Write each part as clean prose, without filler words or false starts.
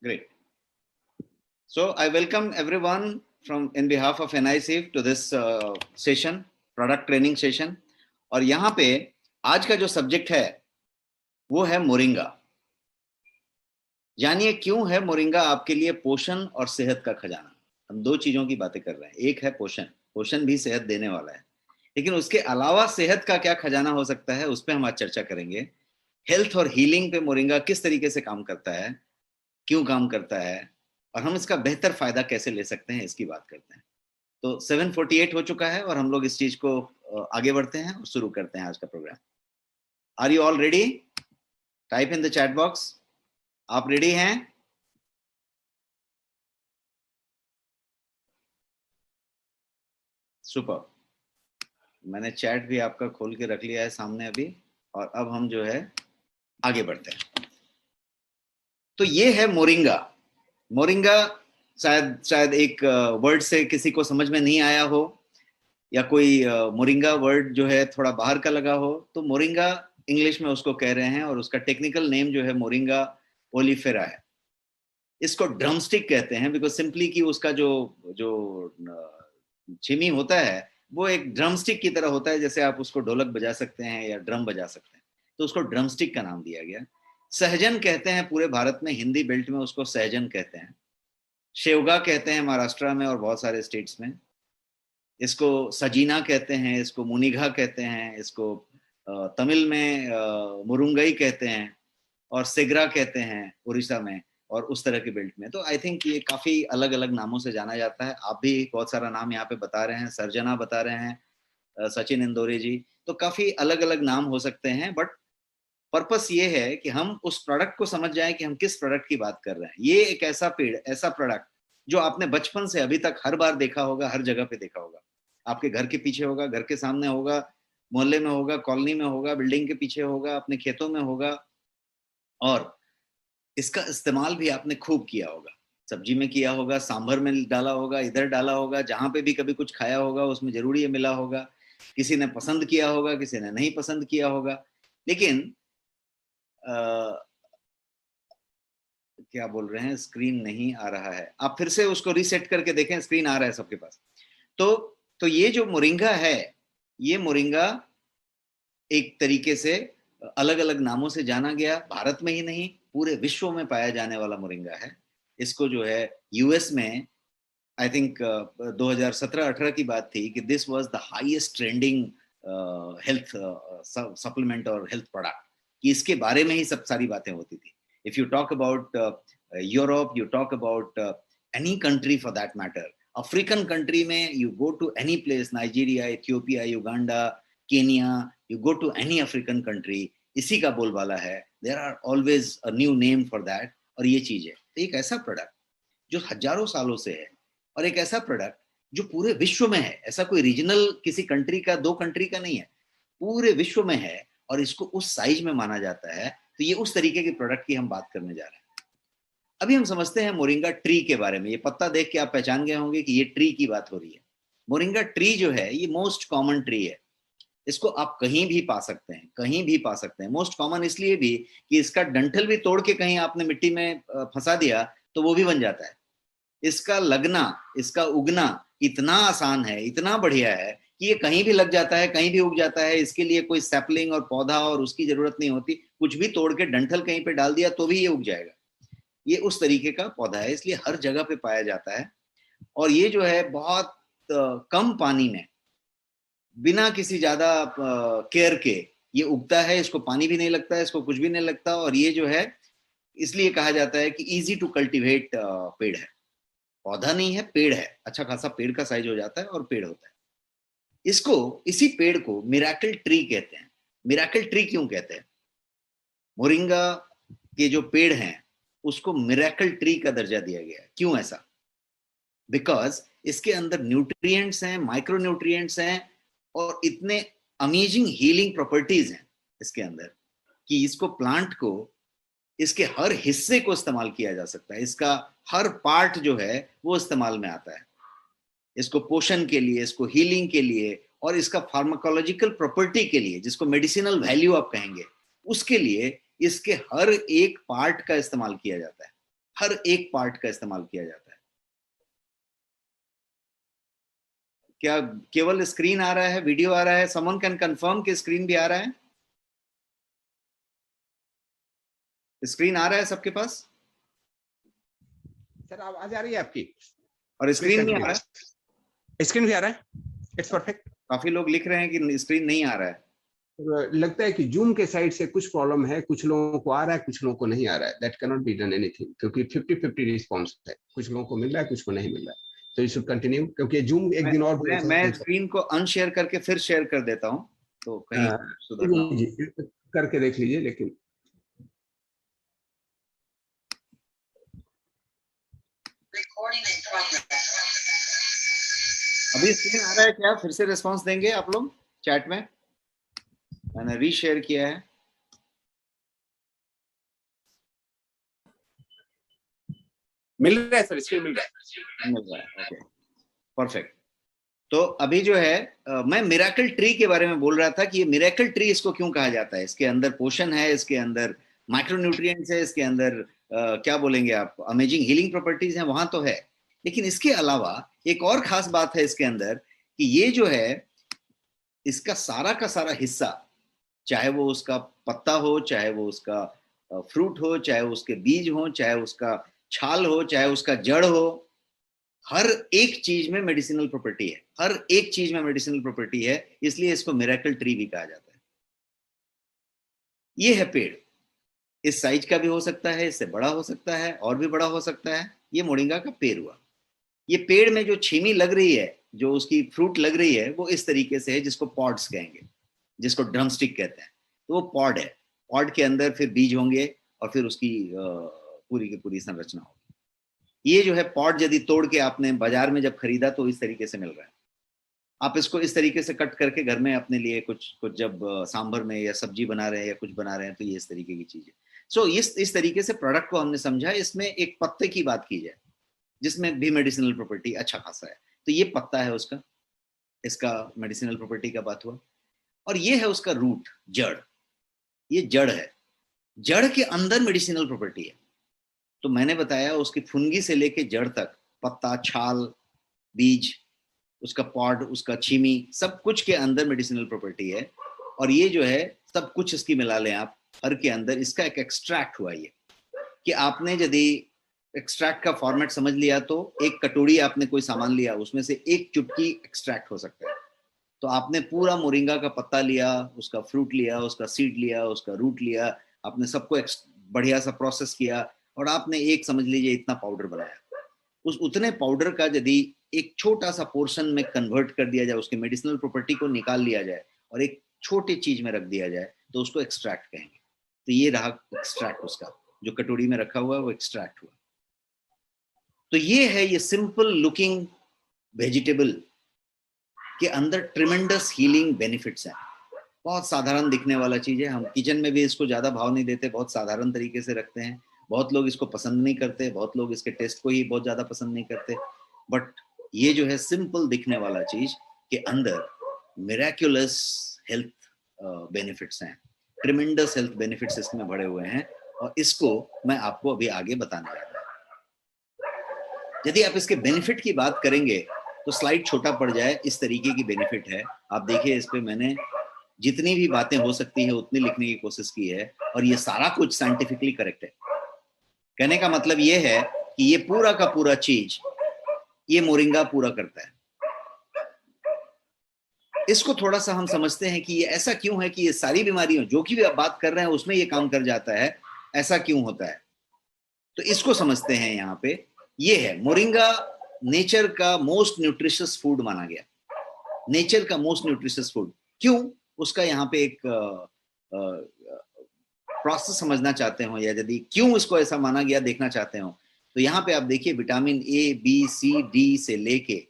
Great. So I welcome everyone from in behalf of NICF to this session, product training session. और यहाँ पे आज का जो सब्जेक्ट है वो है मोरिंगा। जानिए क्यों है मोरिंगा आपके लिए पोषण और सेहत का खजाना। हम दो चीजों की बातें कर रहे हैं, एक है पोषण, पोषण भी सेहत देने वाला है, लेकिन उसके अलावा सेहत का क्या खजाना हो सकता है उस पर हम आज चर्चा करेंगे। हेल्थ और हीलिंग पे मोरिंगा किस तरीके से काम करता है, क्यों काम करता है और हम इसका बेहतर फायदा कैसे ले सकते हैं, इसकी बात करते हैं। तो 7:48 हो चुका है और हम लोग इस चीज को आगे बढ़ते हैं और शुरू करते हैं आज का program. Are you all ready? Type in the chat box, आप रेडी हैं? सुपर। मैंने चैट भी आपका खोल के रख लिया है सामने अभी, और अब हम जो है आगे बढ़ते हैं। तो ये है मोरिंगा। मोरिंगा शायद एक वर्ड से किसी को समझ में नहीं आया हो, या कोई मोरिंगा वर्ड जो है थोड़ा बाहर का लगा हो, तो मोरिंगा इंग्लिश में उसको कह रहे हैं और उसका टेक्निकल नेम जो है मोरिंगा ओलिफेरा है। इसको ड्रमस्टिक कहते हैं बिकॉज सिंपली कि उसका जो जो छिमी होता है वो एक ड्रमस्टिक की तरह होता है, जैसे आप उसको ढोलक बजा सकते हैं या ड्रम बजा सकते हैं, तो उसको ड्रमस्टिक का नाम दिया गया। सहजन कहते हैं पूरे भारत में, हिंदी बेल्ट में उसको सहजन कहते हैं। शेवगा कहते हैं महाराष्ट्र में और बहुत सारे स्टेट्स में। इसको सजीना कहते हैं, इसको मुनिगा कहते हैं, इसको तमिल में मुरुंगई कहते हैं, और सेगरा कहते हैं उड़ीसा में और उस तरह के बेल्ट में। तो आई थिंक ये काफी अलग अलग नामों से जाना जाता है। आप भी बहुत सारा नाम यहाँ पे बता रहे हैं, सर्जना बता रहे हैं, सचिन इंदौरी जी, तो काफी अलग अलग नाम हो सकते हैं, बट पर्पस ये है कि हम उस प्रोडक्ट को समझ जाएं कि हम किस प्रोडक्ट की बात कर रहे हैं। ये एक ऐसा पेड़, ऐसा प्रोडक्ट जो आपने बचपन से अभी तक हर बार देखा होगा, हर जगह पे देखा होगा। आपके घर के पीछे होगा, घर के सामने होगा, मोहल्ले में होगा, कॉलोनी में होगा, बिल्डिंग के पीछे होगा, अपने खेतों में होगा, और इसका इस्तेमाल भी आपने खूब किया होगा। सब्जी में किया होगा, सांभर में डाला होगा, इधर डाला होगा, जहां पे भी कभी कुछ खाया होगा उसमें जरूर ये मिला होगा। किसी ने पसंद किया होगा, किसी ने नहीं पसंद किया होगा। लेकिन क्या बोल रहे हैं, स्क्रीन नहीं आ रहा है, आप फिर से उसको रीसेट करके देखें, स्क्रीन आ रहा है सबके पास। तो ये जो मोरिंगा है, ये मोरिंगा एक तरीके से अलग अलग नामों से जाना गया, भारत में ही नहीं पूरे विश्व में पाया जाने वाला मोरिंगा है। इसको जो है यूएस में आई थिंक 2017-18 की बात थी कि this was the highest trending health supplement और हेल्थ प्रोडक्ट, कि इसके बारे में ही सब सारी बातें होती थी। If you talk about Europe, you talk about any country for that matter, African country में you go to any place, Nigeria, Ethiopia, Uganda, Kenya, you go to any African country, इसी का बोलबाला है। There are always a new name for that. और ये चीज है एक ऐसा प्रोडक्ट जो हजारों सालों से है, और एक ऐसा प्रोडक्ट जो पूरे विश्व में है, ऐसा कोई रीजनल किसी कंट्री का, दो कंट्री का नहीं है, पूरे विश्व में है, और इसको उस साइज में माना जाता है। तो ये उस तरीके के प्रोडक्ट की हम बात करने जा रहे हैं। अभी हम समझते हैं मोरिंगा ट्री के बारे में। ये पत्ता देख के आप पहचान गए होंगे कि ये ट्री की बात हो रही है। मोरिंगा ट्री जो है ये मोस्ट कॉमन ट्री है। इसको आप कहीं भी पा सकते हैं, कहीं भी पा सकते हैं। मोस्ट कॉमन इसलिए भी कि इसका डंठल भी तोड़ के कहीं आपने मिट्टी में फंसा दिया तो वो भी बन जाता है। इसका लगना, इसका उगना इतना आसान है, इतना बढ़िया है कि ये कहीं भी लग जाता है, कहीं भी उग जाता है। इसके लिए कोई सैपलिंग और पौधा और उसकी जरूरत नहीं होती, कुछ भी तोड़ के डंठल कहीं पे डाल दिया तो भी ये उग जाएगा। ये उस तरीके का पौधा है, इसलिए हर जगह पे पाया जाता है। और ये जो है बहुत कम पानी में, बिना किसी ज्यादा केयर के ये उगता है। इसको पानी भी नहीं लगता है, इसको कुछ भी नहीं लगता, और ये जो है इसलिए कहा जाता है कि इजी टू कल्टीवेट पेड़ है। पौधा नहीं है, पेड़ है, अच्छा खासा पेड़ का साइज हो जाता है और पेड़ होता है। इसको, इसी पेड़ को मिरेकल ट्री कहते हैं। मिरेकल ट्री क्यों कहते हैं? मोरिंगा के जो पेड़ हैं उसको मिरेकल ट्री का दर्जा दिया गया है। क्यों ऐसा? बिकॉज इसके अंदर न्यूट्रिएंट्स हैं, माइक्रो न्यूट्रिएंट्स हैं, और इतने अमेजिंग हीलिंग प्रॉपर्टीज हैं इसके अंदर कि इसको, प्लांट को, इसके हर हिस्से को इस्तेमाल किया जा सकता है। इसका हर पार्ट जो है वो इस्तेमाल में आता है। इसको पोषण के लिए, इसको हीलिंग के लिए, और इसका फार्माकोलॉजिकल प्रॉपर्टी के लिए, जिसको मेडिसिनल वैल्यू आप कहेंगे, उसके लिए इसके हर एक पार्ट का इस्तेमाल किया जाता है। हर एक पार्ट का इस्तेमाल किया जाता है। क्या केवल स्क्रीन आ रहा है, वीडियो आ रहा है? समवन कैन कंफर्म कि स्क्रीन भी आ रहा है? स्क्रीन आ रहा है सबके पास? सर आवाज आ रही है आपकी? और स्क्रीन नहीं आ रहा है? स्क्रीन भी आ रहा है, इट्स परफेक्ट। काफी लोग लिख रहे हैं कि स्क्रीन नहीं आ रहा है। लगता है कि जूम के साइड से कुछ प्रॉब्लम है, कुछ लोगों को आ रहा है, कुछ लोगों को नहीं आ रहा है। That can not be done anything, क्योंकि 50-50 रिस्पॉन्स है, कुछ लोगों को मिल रहा है, कुछ को नहीं मिल रहा है। तो यू शुड कंटिन्यू, क्योंकि जूम एक दिन और मैं स्क्रीन को अनशेयर करके फिर शेयर कर देता हूं, तो कहीं सुधरना हो। जी करके देख लीजिए। लेकिन अभी स्क्रीन आ रहा है क्या? फिर से रिस्पांस देंगे आप लोग चैट में? मैंने रीशेयर किया है। मिल रहा है सर, स्क्रीन मिल रहा है। Okay, perfect. तो अभी जो है मैं मिरेकल ट्री के बारे में बोल रहा था कि ये मिरेकल ट्री इसको क्यों कहा जाता है। इसके अंदर पोषण है, इसके अंदर माइक्रोन्यूट्रिएंट्स है, इसके अंदर क्या बोलेंगे आप, अमेजिंग हीलिंग प्रॉपर्टीज हैं, वहां तो है। लेकिन इसके अलावा एक और खास बात है इसके अंदर कि ये जो है इसका सारा का सारा हिस्सा, चाहे वो उसका पत्ता हो, चाहे वो उसका फ्रूट हो, चाहे उसके बीज हो, चाहे उसका छाल हो, चाहे उसका जड़ हो, हर एक चीज में मेडिसिनल प्रॉपर्टी है। हर एक चीज में मेडिसिनल प्रॉपर्टी है, इसलिए इसको मिरेकल ट्री भी कहा जाता है। ये है पेड़, इस साइज का भी हो सकता है, इससे बड़ा हो सकता है, और भी बड़ा हो सकता है। ये मोरिंगा का पेड़ हुआ। ये पेड़ में जो छीमी लग रही है, जो उसकी फ्रूट लग रही है, वो इस तरीके से है, जिसको पॉड्स कहेंगे, जिसको ड्रमस्टिक कहते हैं। तो वो पॉड है। पॉड के अंदर फिर बीज होंगे और फिर उसकी पूरी की पूरी संरचना होगी। ये जो है पॉड यदि तोड़ के आपने बाजार में जब खरीदा तो इस तरीके से मिल रहा है। आप इसको इस तरीके से कट करके घर में अपने लिए कुछ कुछ जब सांभर में या सब्जी बना रहे हैं या कुछ बना रहे हैं, तो ये इस तरीके की चीज है। सो इस तरीके से प्रोडक्ट को हमने समझा। इसमें एक पत्ते की बात की जाए जिसमें भी मेडिसिनल प्रॉपर्टी अच्छा खासा है, तो ये पत्ता है उसका, इसका मेडिसिनल प्रॉपर्टी का बात हुआ। और ये है उसका रूट, जड़। ये जड़ है, जड़ के अंदर मेडिसिनल प्रॉपर्टी है। तो मैंने बताया उसकी फुनगी से लेके जड़ तक, पत्ता, छाल, बीज, उसका पॉड, उसका छीमी, सब कुछ के अंदर मेडिसिनल प्रॉपर्टी है। और ये जो है सब कुछ इसकी मिला लें आप, हर के अंदर इसका एक एक्सट्रैक्ट हुआ। ये कि आपने यदि एक्सट्रैक्ट का फॉर्मेट समझ लिया, तो एक कटोरी आपने कोई सामान लिया, उसमें से एक चुटकी एक्सट्रैक्ट हो सकता है। तो आपने पूरा मोरिंगा का पत्ता लिया, उसका फ्रूट लिया, उसका सीड लिया, उसका रूट लिया, आपने सबको बढ़िया सा प्रोसेस किया, और आपने एक, समझ लीजिए, इतना पाउडर बनाया। उस उतने पाउडर का यदि एक छोटा सा पोर्शन में कन्वर्ट कर दिया जाए, उसके मेडिसिनल प्रॉपर्टी को निकाल लिया जाए और एक छोटी चीज में रख दिया जाए, तो उसको एक्सट्रैक्ट कहेंगे। तो ये रहा एक्सट्रैक्ट, उसका जो कटोरी में रखा हुआ है वो एक्सट्रैक्ट हुआ। तो ये है, ये सिंपल लुकिंग वेजिटेबल के अंदर ट्रिमेंडस हीलिंग बेनिफिट्स हैं। बहुत साधारण दिखने वाला चीज है, हम किचन में भी इसको ज्यादा भाव नहीं देते, बहुत साधारण तरीके से रखते हैं। बहुत लोग इसको पसंद नहीं करते, बहुत लोग इसके टेस्ट को ही बहुत ज्यादा पसंद नहीं करते। बट ये जो है सिंपल दिखने वाला चीज के अंदर मिरेक्युलस हेल्थ बेनिफिट्स हैं, ट्रिमेंडस हेल्थ बेनिफिट्स इसमें भरे हुए हैं। और इसको मैं आपको अभी आगे बताने जा रहा हूं। यदि आप इसके बेनिफिट की बात करेंगे तो स्लाइड छोटा पड़ जाए, इस तरीके की बेनिफिट है। आप देखिए, इस पे मैंने जितनी भी बातें हो सकती है उतनी लिखने की कोशिश की है, और ये सारा कुछ साइंटिफिकली करेक्ट है। कहने का मतलब ये है कि ये पूरा का पूरा चीज ये मोरिंगा पूरा करता है। इसको थोड़ा सा हम समझते हैं कि ये ऐसा क्यों है कि ये सारी बीमारियों जो कि भी आप बात कर रहे हैं उसमें ये काम कर जाता है, ऐसा क्यों होता है। तो इसको समझते हैं। यहाँ पे ये है, मोरिंगा नेचर का मोस्ट न्यूट्रिशियस फूड माना गया। नेचर का मोस्ट न्यूट्रिशियस फूड क्यों, उसका यहाँ पे एक प्रोसेस समझना चाहते हो, या यदि क्यों इसको ऐसा माना गया देखना चाहते हो, तो यहाँ पे आप देखिए, vitamin A, B, C, D से लेके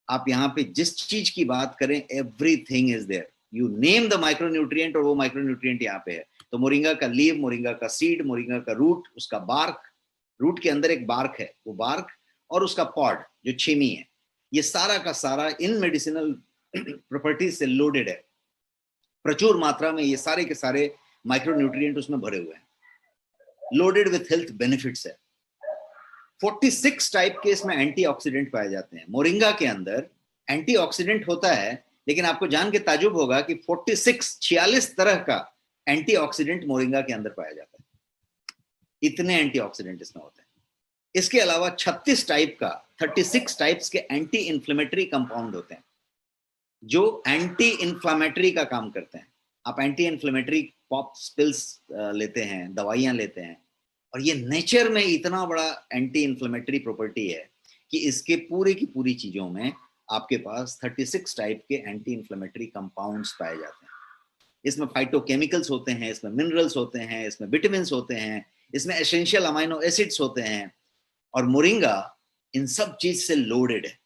आप यहाँ पे जिस चीज की बात करें, everything is there. You name the micronutrient और वो माइक्रोन्यूट्रिएंट यहाँ पे है। तो मोरिंगा का लीव, मोरिंगा का सीड, मोरिंगा का रूट, उसका बार्क, रूट के अंदर एक बार्क है, वो बार्क, और उसका पॉड जो छीमी है, ये सारा का सारा इन मेडिसिनल प्रॉपर्टीज से लोडेड है। प्रचुर मात्रा में ये सारे के सारे माइक्रोन्यूट्रिएंट उसमें भरे हुए हैं, लोडेड विथ हेल्थ बेनिफिट्स है। 46 टाइप के इसमें एंटीऑक्सीडेंट पाए जाते हैं। मोरिंगा के अंदर एंटीऑक्सीडेंट होता है, लेकिन आपको जान के ताजुब होगा कि 46 तरह का एंटीऑक्सीडेंट मोरिंगा के अंदर पाया जाता है। इतने एंटीऑक्सीडेंट इसमें होते हैं। इसके अलावा 36 टाइप्स के एंटी इंफ्लेमेटरी कंपाउंड होते हैं जो एंटी इंफ्लेमेटरी का काम करते हैं। आप एंटी इंफ्लेमेटरी पॉप्स पिल्स लेते हैं, दवाइयां लेते हैं, और ये नेचर में इतना बड़ा एंटी इंफ्लेमेटरी प्रॉपर्टी है कि इसके पूरे की पूरी चीजों में आपके पास 36 टाइप के एंटी इंफ्लेमेटरी कंपाउंड्स पाए जाते हैं। इसमें फाइटोकेमिकल्स होते हैं, इसमें मिनरल्स होते हैं, इसमें विटामिन्स होते हैं, इसमें एसेंशियल अमाइनो एसिड्स होते हैं, और मोरिंगा इन सब चीज से लोडेड है।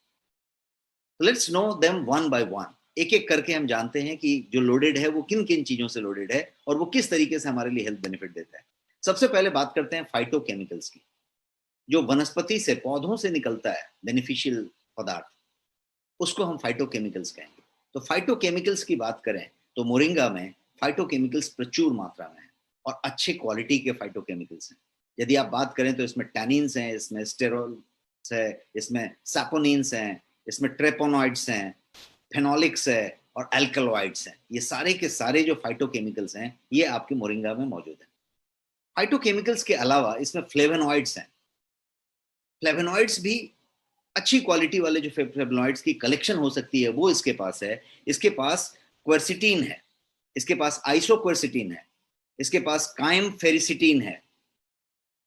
Let's know them one by one. एक एक करके हम जानते हैं कि जो लोडेड है वो किन किन चीजों से लोडेड है और वो किस तरीके से हमारे लिए हेल्थ बेनिफिट देता है। सबसे पहले बात करते हैं फाइटोकेमिकल्स की। जो वनस्पति से, पौधों से निकलता है बेनिफिशियल पदार्थ, उसको हम फाइटोकेमिकल्स कहेंगे। तो फाइटोकेमिकल्स की बात करें तो मोरिंगा में फाइटोकेमिकल्स प्रचुर मात्रा में है और अच्छे क्वालिटी के फाइटोकेमिकल्स हैं। यदि आप बात करें तो इसमें टैनिन्स हैं, इसमें स्टेरोल्स है, इसमें सैपोनिन्स हैं, इसमें ट्रेपोनॉइड्स हैं, फेनोलिक्स है और एल्कलॉइड्स हैं। ये सारे के सारे जो फाइटोकेमिकल्स हैं ये आपके मोरिंगा में मौजूद हैं। फाइटोकेमिकल्स के अलावा इसमें फ्लेवोनॉइड्स हैं। फ्लेवोनॉइड्स भी अच्छी क्वालिटी वाले जो फ्लेवोनॉइड्स की कलेक्शन हो सकती है वो इसके पास है। इसके पास क्वेरसिटीन है, इसके पास आइसोक्वेरसिटीन है, इसके पास काइम फेरिसिटीन है।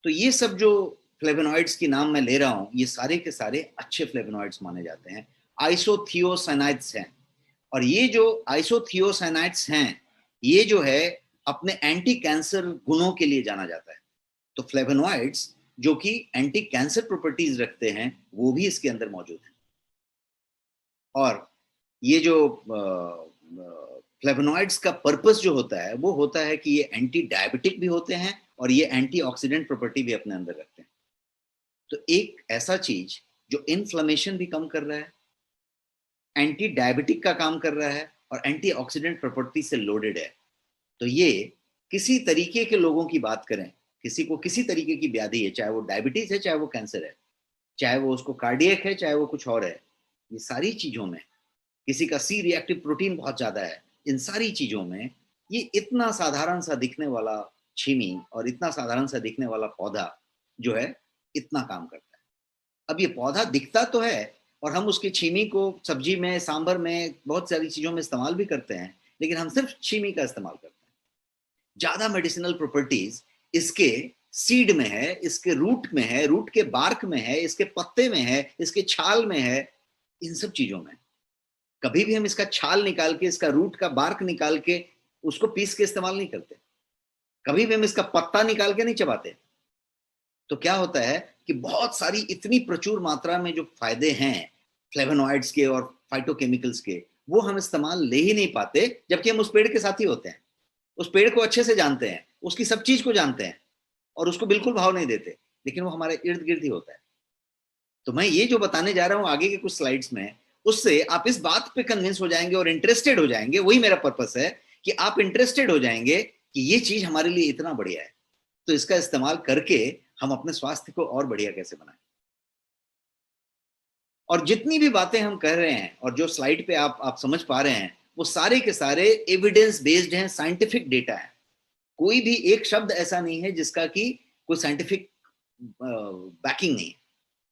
तो ये सब जो फ्लेवोनॉइड्स की नाम मैं ले रहा हूं ये सारे के सारे अच्छे फ्लेवोनॉइड्स माने जाते हैं। आइसोथियोसाइनाइड्स हैं, और ये जो आइसोथियोसाइनाइड्स हैं ये जो है अपने एंटी कैंसर गुणों के लिए जाना जाता है। तो फ्लेवोनॉइड्स जो कि एंटी कैंसर प्रॉपर्टीज रखते हैं वो भी इसके अंदर मौजूद है। और ये जो फ्लेवोनॉइड्स का पर्पस जो होता है वो होता है कि ये एंटी डायबिटिक भी होते हैं और ये एंटीऑक्सीडेंट प्रॉपर्टी भी अपने अंदर रखते हैं। तो एक ऐसा चीज जो इन्फ्लेमेशन भी कम कर रहा है, एंटी डायबिटिक का काम कर रहा है और एंटीऑक्सीडेंट प्रॉपर्टी से लोडेड है, तो ये किसी तरीके के लोगों की बात करें, किसी को किसी तरीके की व्याधि है, चाहे वो डायबिटीज है, चाहे वो कैंसर है, चाहे वो उसको कार्डियक है, चाहे वो कुछ और है, ये सारी चीजों में, किसी का सी रिएक्टिव प्रोटीन बहुत ज्यादा है, इन सारी चीजों में ये इतना साधारण सा दिखने वाला छीमी और इतना साधारण सा दिखने वाला पौधा जो है इतना काम करता है। अब ये पौधा दिखता तो है और हम उसकी छीमी को सब्जी में, सांभर में, बहुत सारी चीजों में इस्तेमाल भी करते हैं, लेकिन हम सिर्फ छीमी का इस्तेमाल करते हैं। ज्यादा मेडिसिनल प्रॉपर्टीज इसके सीड में है, इसके रूट में है, रूट के बार्क में है, इसके पत्ते में है, इसके छाल में है, इन सब चीजों में। कभी भी हम इसका छाल निकाल के, इसका रूट का बार्क निकाल के उसको पीस के इस्तेमाल नहीं करते। कभी भी हम इसका पत्ता निकाल के नहीं चबाते। तो क्या होता है कि बहुत सारी इतनी प्रचुर मात्रा में जो फायदे हैं फ्लेवोनॉइड्स के और फाइटोकेमिकल्स के, वो हम इस्तेमाल ले ही नहीं पाते, जबकि हम उस पेड़ के साथ ही होते हैं, उस पेड़ को अच्छे से जानते हैं, उसकी सब चीज को जानते हैं और उसको बिल्कुल भाव नहीं देते, लेकिन वो हमारे इर्द गिर्द ही होता है। तो मैं ये जो बताने जा रहा हूं आगे के कुछ स्लाइड्स में, उससे आप इस बात पे कन्विंस हो जाएंगे और इंटरेस्टेड हो जाएंगे। वही मेरा पर्पस है कि आप इंटरेस्टेड हो जाएंगे कि ये चीज हमारे लिए इतना बढ़िया है, तो इसका इस्तेमाल करके हम अपने स्वास्थ्य को और बढ़िया कैसे बनाएं। और जितनी भी बातें हम कर रहे हैं और जो स्लाइड पे आप समझ पा रहे हैं, वो सारे के सारे एविडेंस बेस्ड हैं, साइंटिफिक डेटा है। कोई भी एक शब्द ऐसा नहीं है जिसका कि कोई साइंटिफिक बैकिंग नहीं है।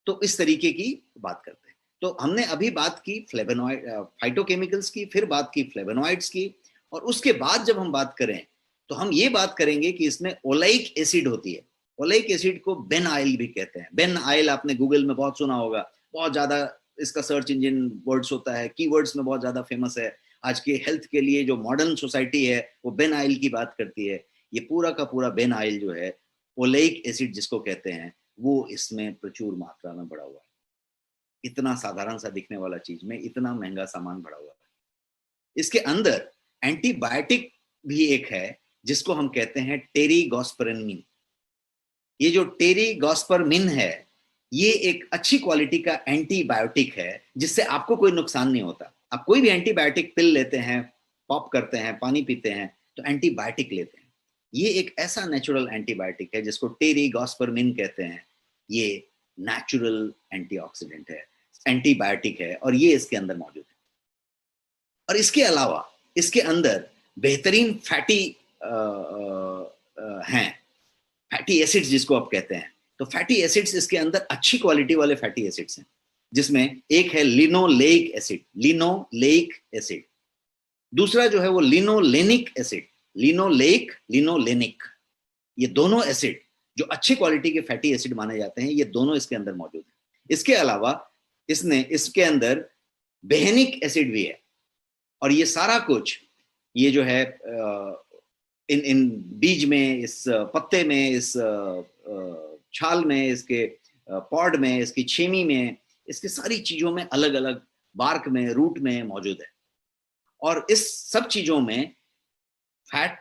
तो इस तरीके की बात करते हैं। तो हमने अभी बात की फ्लेवोनॉइड, फाइटोकेमिकल्स की, फिर बात की फ्लेवोनॉइड्स की, और उसके बाद जब हम बात करें तो हम ये बात करेंगे कि इसमें ओलेइक एसिड होती है। ओलेइक एसिड को बेन आयल भी कहते हैं। बेन आयल आपने गूगल में बहुत सुना होगा, बहुत ज्यादा इसका सर्च इंजन वर्ड्स होता है, कीवर्ड्स में बहुत ज्यादा फेमस है। आज के हेल्थ के लिए जो मॉडर्न सोसाइटी है वो बेन आयल की बात करती है। ये पूरा का पूरा बेन आयल जो है, ओलेइक एसिड जिसको कहते हैं, वो इसमें प्रचुर मात्रा में बढ़ा हुआ है। इतना साधारण सा दिखने वाला चीज में इतना महंगा सामान बढ़ा हुआ है। इसके अंदर एंटीबायोटिक भी एक है जिसको हम कहते हैं टेरीगोस्परिन। ये जो टेरीगोस्परिन है ये एक अच्छी क्वालिटी का एंटीबायोटिक है जिससे आपको कोई नुकसान नहीं होता। आप कोई भी एंटीबायोटिक पिल लेते हैं, पॉप करते हैं, पानी पीते हैं, तो एंटीबायोटिक लेते हैं। ये एक ऐसा नेचुरल एंटीबायोटिक है जिसको टेरीगोस्परिन कहते हैं। ये नेचुरल एंटीऑक्सीडेंट है, एंटीबायोटिक है, और ये इसके अंदर मौजूद है। और इसके अलावा इसके अंदर बेहतरीन फैटी हैं, फैटी एसिड्स जिसको आप कहते हैं। तो फैटी एसिड्स इसके अंदर अच्छी क्वालिटी वाले फैटी एसिड्स हैं, जिसमें एक है लिनोलेइक एसिड, लिनोलेइक एसिड। दूसरा जो है वो लिनोलेनिक एसिड, लिनोलेइक, लिनोलेनिक। ये दोनों एसिड जो अच्छी क्वालिटी के फैटी एसिड माने जाते हैं, ये दोनों इसके अंदर मौजूद है। इसके अलावा इसके अंदर बेहनिक एसिड भी है। और ये सारा कुछ, ये जो है इन बीज में, इस पत्ते में, इस छाल में, इसके पॉड में, इसकी छेमी में, इसकी सारी चीजों में, अलग अलग बार्क में, रूट में मौजूद है। और इस सब चीजों में फैट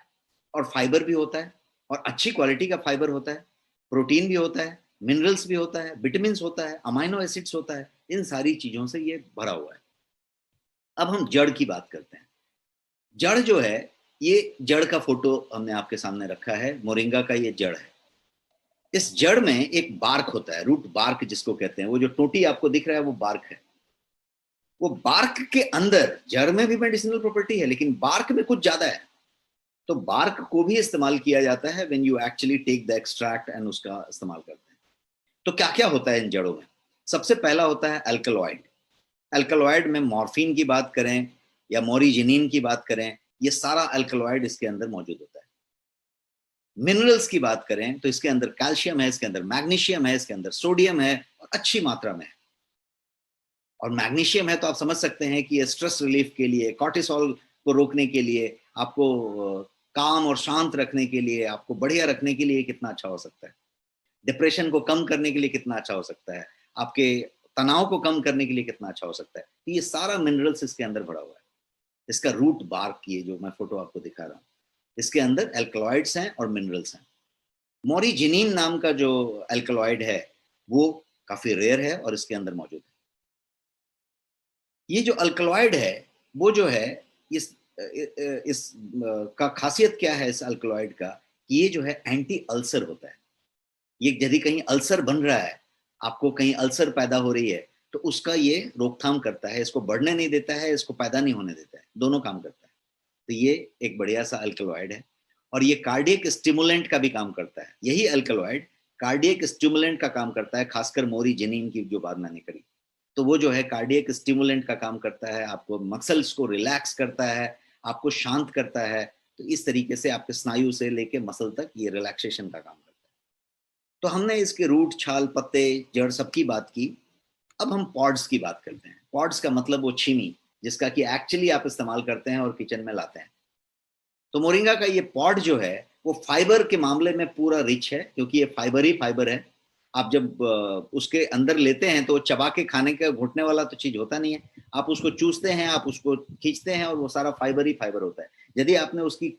और फाइबर भी होता है, और अच्छी क्वालिटी का फाइबर होता है, प्रोटीन भी होता है, मिनरल्स भी होता है, विटामिन्स होता है, अमाइनो एसिड्स होता है। इन सारी चीजों से ये भरा हुआ है। अब हम जड़ की बात करते हैं। जड़ जो है, ये जड़ का फोटो हमने आपके सामने रखा है, मोरिंगा का ये जड़ है। इस जड़ में एक बार्क होता है, रूट बार्क जिसको कहते हैं। वो जो टोटी आपको दिख रहा है वो बार्क है। वो बार्क के अंदर, जड़ में भी मेडिसिनल प्रॉपर्टी है, लेकिन बार्क में कुछ ज्यादा है। तो बार्क को भी इस्तेमाल किया जाता है when you actually take the extract and उसका इस्तेमाल करते हैं। तो क्या क्या होता है इन जड़ों में? सबसे पहला होता है अल्कलॉइड। अल्कलॉइड में मॉर्फिन की बात करें या मोरिजिनिन की बात करें, ये सारा अल्कलॉइड इसके अंदर मौजूद होता है। मिनरल्स की बात करें तो इसके अंदर कैल्शियम है, इसके अंदर मैग्नीशियम है, इसके अंदर सोडियम है, और अच्छी मात्रा में है। और मैग्नीशियम है तो आप समझ सकते हैं कि ये स्ट्रेस रिलीफ के लिए, कॉर्टिसोल को रोकने के लिए, आपको काम और शांत रखने के लिए, आपको बढ़िया रखने के लिए कितना अच्छा हो सकता है। डिप्रेशन को कम करने के लिए कितना अच्छा हो सकता है, आपके तनाव को कम करने के लिए कितना अच्छा हो सकता है। तो ये सारा मिनरल्स इसके अंदर भरा हुआ है। इसका रूट बार्क, ये जो मैं फोटो आपको दिखा रहा हूँ, इसके अंदर एल्कलॉइड्स हैं और मिनरल्स हैं। मोरिजिनिन नाम का जो एल्कलॉइड है वो काफी रेयर है और इसके अंदर मौजूद है। ये जो अल्कलॉइड है वो जो है, इस का खासियत क्या है इस अल्कलॉइड का, कि ये जो है एंटी अल्सर होता है। ये यदि कहीं अल्सर बन रहा है, आपको कहीं अल्सर पैदा हो रही है, तो उसका ये रोकथाम करता है, इसको बढ़ने नहीं देता है, इसको पैदा नहीं होने देता है, दोनों काम करता है। तो ये एक बढ़िया सा अल्कलॉइड है। और ये कार्डियक स्टिमुलेंट का भी काम करता है। यही अल्कलॉइड कार्डियक स्टिमुलेंट का काम करता है, खासकर मोरिजिनिन की जो बात मैंने करी। तो वो जो है कार्डियक स्टिमुलेंट का काम करता है, आपको मसल्स को रिलैक्स करता है, आपको शांत करता है। तो इस तरीके से आपके स्नायु से लेके मसल तक ये रिलैक्सेशन का काम करता है। तो हमने इसके रूट, छाल, पत्ते, जड़ सबकी बात की। अब हम पॉड्स की बात करते हैं। पॉड्स का मतलब वो छीमी, जिसका कि एक्चुअली आप इस्तेमाल करते हैं और किचन में लाते हैं। तो मोरिंगा का ये पॉड जो है वो फाइबर के मामले में पूरा रिच है, क्योंकि ये फाइबर ही फाइबर है। आप जब उसके अंदर लेते हैं तो चबा के खाने का, घुटने वाला तो चीज होता नहीं है। आप उसको चूसते हैं, आप उसको खींचते हैं, और वो सारा फाइबर ही फाइबर होता है। यदि आपने उसकी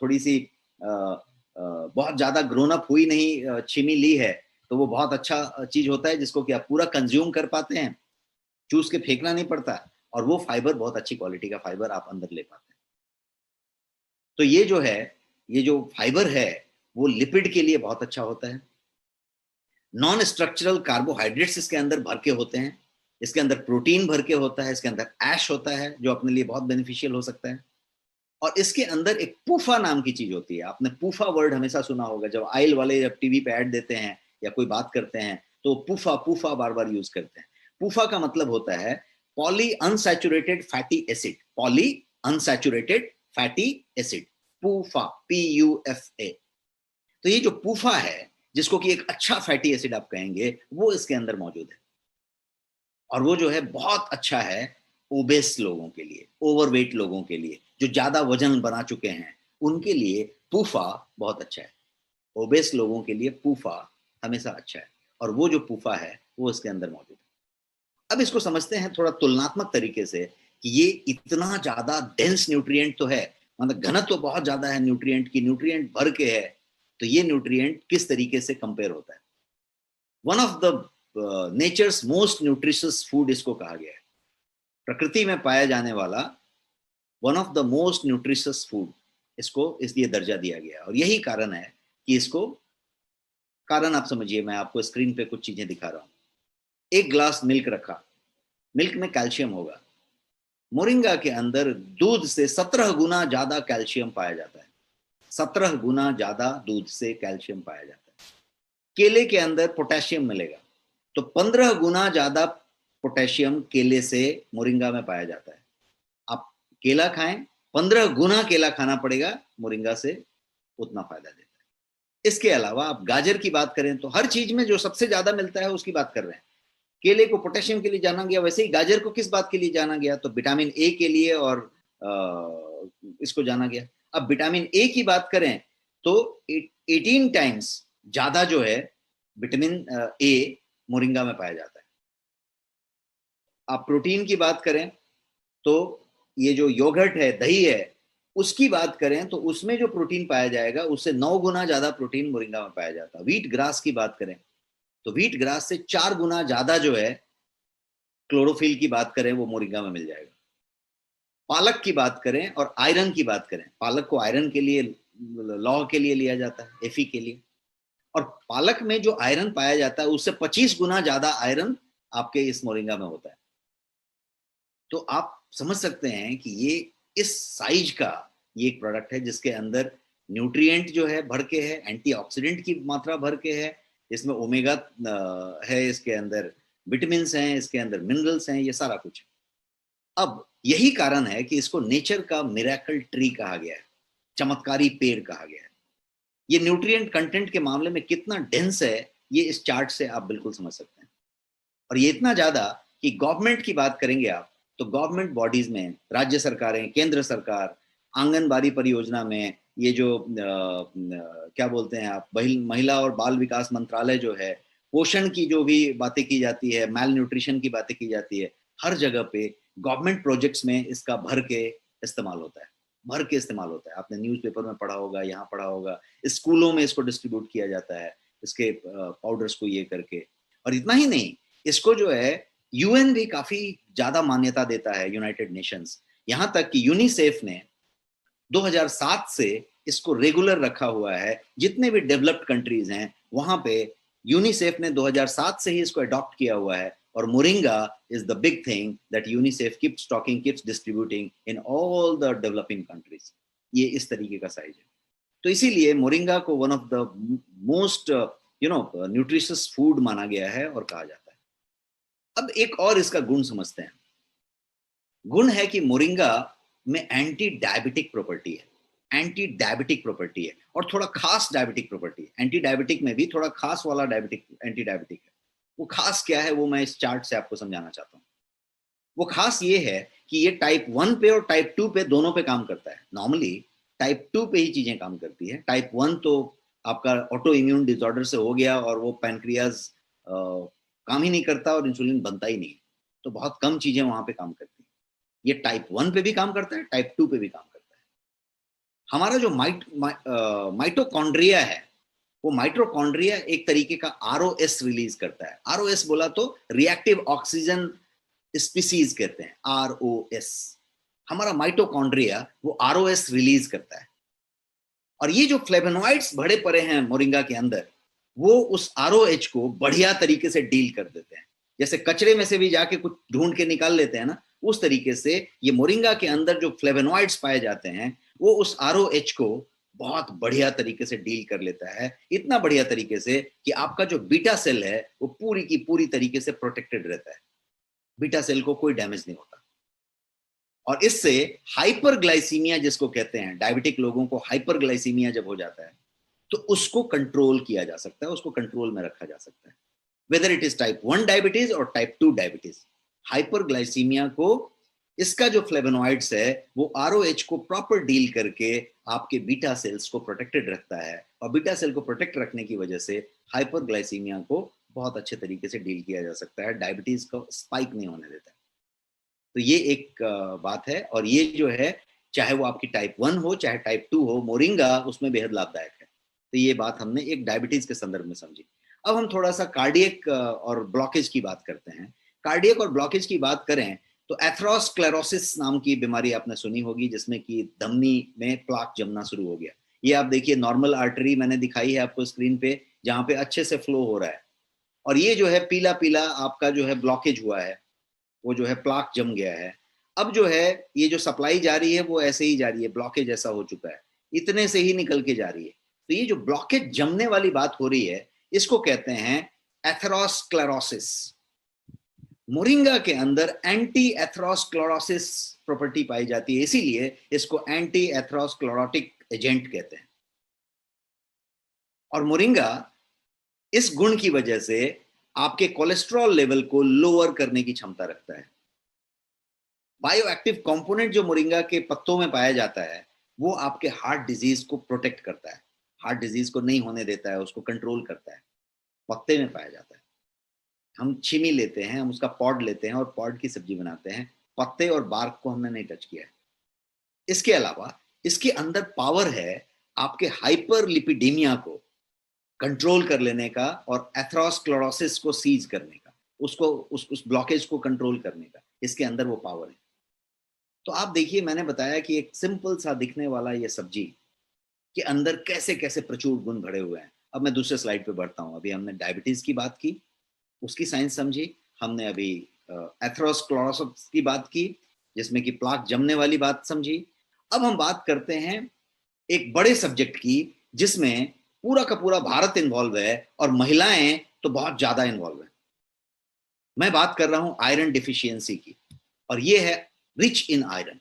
थोड़ी सी बहुत ज्यादा ग्रोन अप हुई नहीं छीमी ली है, तो वो बहुत अच्छा चीज होता है, जिसको कि आप पूरा कंज्यूम कर पाते हैं, चूस के फेंकना नहीं पड़ता, और वो फाइबर बहुत अच्छी क्वालिटी का फाइबर आप अंदर ले पाते हैं। तो ये जो है, ये जो फाइबर है वो लिपिड के लिए बहुत अच्छा होता है। नॉन स्ट्रक्चरल कार्बोहाइड्रेट्स इसके अंदर भर के होते हैं, इसके अंदर प्रोटीन भर के होता है, इसके अंदर ऐश होता है जो अपने लिए बहुत बेनिफिशियल हो सकता है। और इसके अंदर एक पूफा नाम की चीज होती है। आपने पूफा वर्ड हमेशा सुना होगा, जब आयल वाले जब टीवी पे ऐड देते हैं या कोई बात करते हैं तो पूफा पूफा बार बार यूज करते हैं। पूफा का मतलब होता है poly unsaturated fatty acid, poly unsaturated fatty acid, PUFA, PUFA। तो ये जो पूफा है, जिसको कि एक अच्छा फैटी एसिड आप कहेंगे, वो इसके अंदर मौजूद है। और वो जो है बहुत अच्छा है ओबेस लोगों के लिए, ओवरवेट लोगों के लिए, जो ज्यादा वजन बना चुके हैं, उनके लिए पूफा बहुत अच्छा है। ओबेस लोगों के लिए पूफा हमेशा अच्छा है, और वो जो पूफा है वो इसके अंदर मौजूद है। अब इसको समझते हैं थोड़ा तुलनात्मक तरीके से, कि ये इतना ज्यादा डेंस न्यूट्रिएंट तो है, मतलब घनत्व तो बहुत ज्यादा है न्यूट्रिएंट की, न्यूट्रिएंट भर के है। तो ये न्यूट्रिएंट किस तरीके से कंपेयर होता है? One of the natures most nutritious food इसको कहा गया है। प्रकृति में पाया जाने वाला one of the most nutritious food, इसको इसलिए दर्जा दिया गया। और यही कारण है कि इसको कारण आप समझिए, मैं आपको स्क्रीन पे कुछ चीजें दिखा रहा हूं। एक ग्लास मिल्क रखा, मिल्क में कैल्शियम होगा। मोरिंगा के अंदर दूध से 17 गुना ज्यादा कैल्शियम पाया जाता है। 17 गुना ज्यादा दूध से कैल्शियम पाया जाता है। केले के अंदर पोटेशियम मिलेगा, तो 15 गुना ज्यादा पोटेशियम केले से मोरिंगा में पाया जाता है। आप केला खाएं, 15 गुना केला खाना पड़ेगा, मोरिंगा से उतना फायदा देता है। इसके अलावा आप गाजर की बात करें तो हर चीज में जो सबसे ज्यादा मिलता है उसकी बात कर रहे हैं। केले को पोटेशियम के लिए जाना गया, वैसे ही गाजर को किस बात के लिए जाना गया, तो विटामिन ए के लिए, और इसको जाना गया। अब विटामिन ए की बात करें तो 18 टाइम्स ज्यादा जो है विटामिन ए मोरिंगा में पाया जाता है। आप प्रोटीन की बात करें तो ये जो योगर्ट है, दही है, उसकी बात करें तो उसमें जो प्रोटीन पाया जाएगा उससे 9 गुना ज्यादा प्रोटीन मोरिंगा में पाया जाता है। व्हीट ग्रास की बात करें तो व्हीट ग्रास से 4 गुना ज्यादा जो है क्लोरोफिल की बात करें वो मोरिंगा में मिल जाएगा। पालक की बात करें और आयरन की बात करें, पालक को आयरन के लिए, लौह के लिए लिया जाता है, एफी के लिए, और पालक में जो आयरन पाया जाता है उससे 25 गुना ज्यादा आयरन आपके इस मोरिंगा में होता है। तो आप समझ सकते हैं कि ये इस साइज का ये एक प्रोडक्ट है जिसके अंदर न्यूट्रिएंट जो है भर के है, एंटीऑक्सीडेंट की मात्रा भर के है, इसमें ओमेगा है, इसके अंदर विटामिन हैं, इसके अंदर मिनरल्स हैं, ये सारा कुछ है। अब यही कारण है कि इसको नेचर का मिरेकल ट्री कहा गया है, चमत्कारी पेड़ कहा गया है। ये न्यूट्रिएंट कंटेंट के मामले में कितना डेंस है ये इस चार्ट से आप बिल्कुल समझ सकते हैं। और ये इतना ज्यादा कि गवर्नमेंट की बात करेंगे आप तो गवर्नमेंट बॉडीज में राज्य सरकारें, केंद्र सरकार, आंगनबाड़ी परियोजना में ये जो क्या बोलते हैं आप, महिला और बाल विकास मंत्रालय जो है, पोषण की जो भी बातें की जाती है, मैल न्यूट्रिशन की बातें की जाती है, हर जगह पे गवर्नमेंट प्रोजेक्ट्स में इसका भर के इस्तेमाल होता है, भर के इस्तेमाल होता है। आपने न्यूज़पेपर में पढ़ा होगा, यहाँ पढ़ा होगा, स्कूलों में इसको डिस्ट्रीब्यूट किया जाता है, इसके पाउडर्स को ये करके। और इतना ही नहीं, इसको जो है यूएन भी काफी ज्यादा मान्यता देता है, यूनाइटेड नेशंस, यहां तक कि यूनिसेफ ने 2007 से इसको रेगुलर रखा हुआ है। जितने भी डेवलप्ड कंट्रीज हैं वहां पे यूनिसेफ ने 2007 से ही इसको अडॉप्ट किया हुआ है। और moringa is the big thing that UNICEF keeps talking, keeps distributing in all the developing countries. ये इस तरीके का साइज है। तो इसीलिए मोरिंगा को one of the most nutritious food माना गया है और कहा जाता है। अब एक और इसका गुण समझते हैं। गुण है कि मोरिंगा में एंटी डायबिटिक प्रॉपर्टी है, एंटी डायबिटिक प्रॉपर्टी है, और थोड़ा खास डायबिटिक प्रॉपर्टी है। एंटी डायबिटिक में भी थोड़ा खास वाला डायबिटिक, एंटी डायबिटिक है। वो खास क्या है वो मैं इस चार्ट से आपको समझाना चाहता हूँ। वो खास ये है कि ये टाइप 1 पे और टाइप 2 पे दोनों पे काम करता है। नॉर्मली टाइप 2 पे ही चीजें काम करती है। टाइप 1 तो आपका ऑटो इम्यून डिसऑर्डर से हो गया और वो पैनक्रियाज काम ही नहीं करता और इंसुलिन बनता ही नहीं, तो बहुत कम चीजें वहां पे काम करती है। ये टाइप 1 पे भी काम करता है, टाइप 2 पे भी काम करता है। हमारा जो माइटोकॉन्ड्रिया है, वो माइटोकॉन्ड्रिया एक तरीके का आरओएस रिलीज करता है। आरओएस बोला तो रिएक्टिव ऑक्सीजन स्पीसीज कहते हैं, आरओएस। हमारा माइटोकॉन्ड्रिया वो आरओएस रिलीज करता है। और ये जो फ्लेवोनॉइड्स भरे पड़े हैं मोरिंगा के अंदर, वो उस आरओएच को बढ़िया तरीके से डील कर देते हैं। जैसे कचरे में से भी जाके कुछ ढूंढ के निकाल लेते हैं ना, उस तरीके से ये मोरिंगा के अंदर जो फ्लेवोनॉइड्स पाए जाते हैं वो उस आरओएच को बहुत बढ़िया तरीके से डील कर लेता है। इतना बढ़िया तरीके से कि आपका जो बीटा सेल है वो पूरी की पूरी तरीके से प्रोटेक्टेड रहता है, बीटा सेल को कोई डैमेज नहीं होता। और इससे हाइपरग्लाइसीमिया जिसको कहते हैं, डायबिटिक लोगों को हाइपरग्लाइसीमिया जब हो जाता है तो उसको कंट्रोल किया जा सकता है, उसको कंट्रोल में रखा जा सकता है, whether it is type 1 diabetes और टाइप 2 डायबिटीज। हाइपरग्लाइसीमिया को इसका जो फ्लेवोनॉइड्स है वो आरओएच को प्रॉपर डील करके आपके बीटा सेल्स को प्रोटेक्टेड रखता है, और बीटा सेल को प्रोटेक्ट रखने की वजह से हाइपरग्लाइसीमिया को बहुत अच्छे तरीके से डील किया जा सकता है, डायबिटीज को स्पाइक नहीं होने देता है। तो ये एक बात है। और ये जो है चाहे वो आपकी टाइप 1 हो चाहे टाइप 2 हो, मोरिंगा उसमें बेहद लाभदायक है। तो ये बात हमने एक डायबिटीज के संदर्भ में समझी। अब हम थोड़ा सा कार्डियक और ब्लॉकेज की बात करते हैं। कार्डियक और ब्लॉकेज की बात करें तो एथेरोस्क्लेरोसिस नाम की बीमारी आपने सुनी होगी, जिसमें कि धमनी में प्लाक जमना शुरू हो गया। ये आप देखिए, नॉर्मल आर्टरी मैंने दिखाई है आपको स्क्रीन पे, जहां पे अच्छे से फ्लो हो रहा है, और ये जो है पीला पीला आपका जो है ब्लॉकेज हुआ है, वो जो है प्लाक जम गया है। अब जो है ये जो सप्लाई जा रही है वो ऐसे ही जा रही है, ब्लॉकेज ऐसा हो चुका है, इतने से ही निकल के जा रही है। तो ये जो ब्लॉकेज जमने वाली बात हो रही है, इसको कहते हैं एथेरोस्क्लेरोसिस। मोरिंगा के अंदर एंटी एथेरोस्क्लेरोसिस प्रॉपर्टी पाई जाती है, इसीलिए इसको एंटी एथेरोस्क्लेरोटिक एजेंट कहते हैं। और मोरिंगा इस गुण की वजह से आपके कोलेस्ट्रॉल लेवल को लोअर करने की क्षमता रखता है। बायो एक्टिव कंपोनेंट जो मोरिंगा के पत्तों में पाया जाता है, वो आपके हार्ट डिजीज को प्रोटेक्ट करता है, हार्ट डिजीज को नहीं होने देता है, उसको कंट्रोल करता है, पत्ते में पाया जाता है। हम छीमी लेते हैं, हम उसका पॉड लेते हैं और पॉड की सब्जी बनाते हैं, पत्ते और बार्क को हमने नहीं टच किया है। इसके अलावा इसके अंदर पावर है आपके हाइपरलिपिडेमिया को कंट्रोल कर लेने का और एथेरोस्क्लेरोसिस को सीज करने का, उसको उस ब्लॉकेज को कंट्रोल करने का, इसके अंदर वो पावर है। तो आप देखिए, मैंने बताया कि एक सिंपल सा दिखने वाला ये सब्जी के अंदर कैसे कैसे प्रचुर गुण भरे हुए हैं। अब मैं दूसरे स्लाइड पे बढ़ता हूँ। अभी हमने डायबिटीज की बात की, उसकी साइंस समझी, हमने अभी एथेरोस्क्लेरोसिस की बात की, जिसमें कि प्लाक जमने वाली बात समझी। अब हम बात करते हैं एक बड़े सब्जेक्ट की, जिसमें पूरा का पूरा भारत इन्वॉल्व है और महिलाएं तो बहुत ज्यादा इन्वॉल्व है। मैं बात कर रहा हूं आयरन डिफिशियंसी की, और ये है रिच इन आयरन।